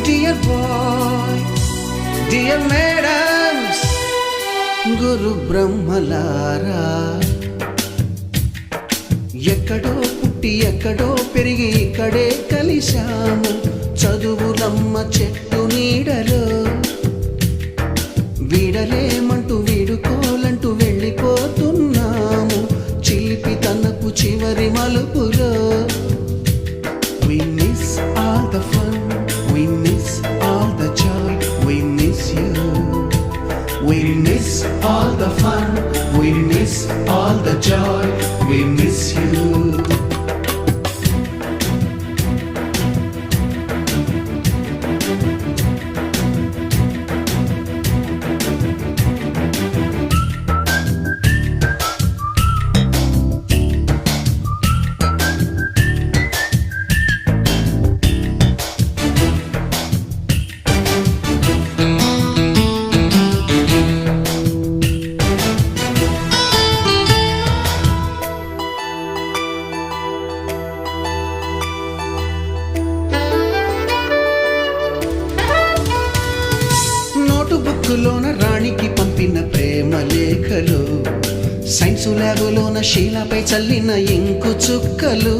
Dear boy, dear madams, గురు బ్రహ్మలారా, ఎక్కడో పుట్టి ఎక్కడో పెరిగి ఇక్కడే కలిశాము చదువులమ్మ చెట్టు నీడలో. వీడలేమంటూ వీడుకోలంటూ వెళ్ళిపోతున్నాము చిలిపి తనపు చివరి మలుపులో. We miss all the fun, we miss all the joy, we miss you. We miss all the fun, we miss all the joy, we miss you. బుక్కులోన రాణికి పంపిన ప్రేమ లేఖలు, సైన్సు ల్యాబులోన శీలపై చల్లిన ఇంకు చుక్కలు,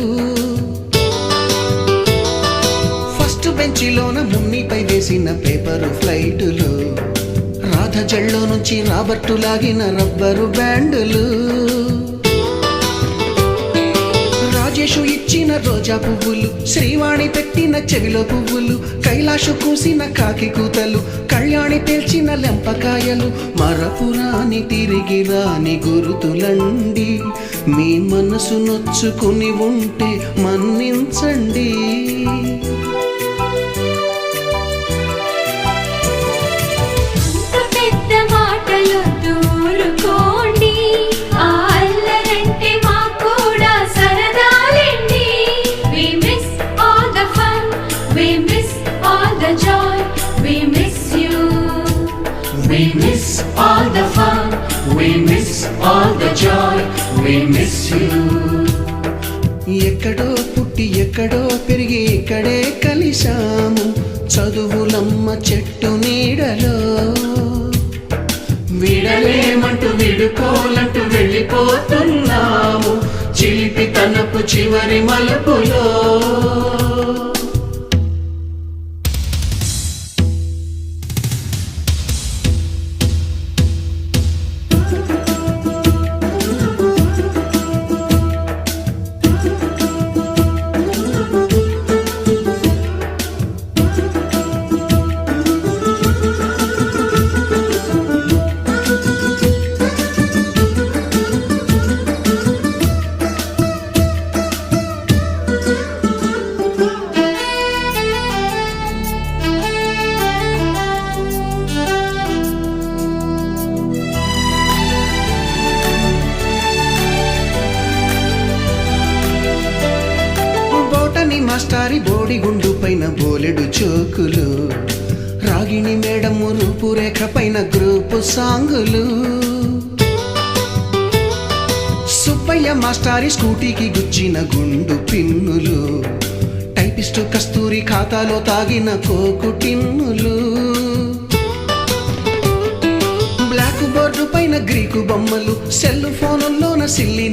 ఫస్ట్ బెంచిలోన మున్నిపై వేసిన పేపరు ఫ్లైటులు, రాధ జల్లో నుంచి రాబర్టు లాగిన rubber బ్యాండులు, Rajesh ఇచ్చిన రోజా పువ్వులు, శ్రీవాణి పెట్టిన చెవిలో పువ్వులు, కైలాషు కూసిన కాకి కూతలు, కళ్యాణి పేల్చిన లెంపకాయలు, మరపురాని తిరిగి రాని గురుతులండి. మీ మనసు నొచ్చుకుని ఉంటే మన్నించండి. We miss all the fun, we miss all the joy, we miss you. ఎక్కడో పుట్టి ఎక్కడో పెరిగి ఇక్కడే కలిశాము చదువులమ్మ చెట్టు నీడలో. వీడలేమంటూ విడుకోలంటూ వెళ్ళిపోతున్నాము చిలిపి తనపు చివరి మలుపులో. మాస్టారి బోడిగుండు పైన బోలెడు చోకులు, రాగిణి మేడము రూపురేఖ పైన గ్రూపు సాంగులు, సుబ్బయ్య మాస్టారి స్కూటీకి గుచ్చిన గుండు పిన్నులు, టైపిస్టు కస్తూరి ఖాతాలో తాగిన కోకు టిన్నులు, బ్లాక్ బోర్డు పైన గ్రీకు బొమ్మలు, సెల్ ఫోనుల్లోన సిల్లి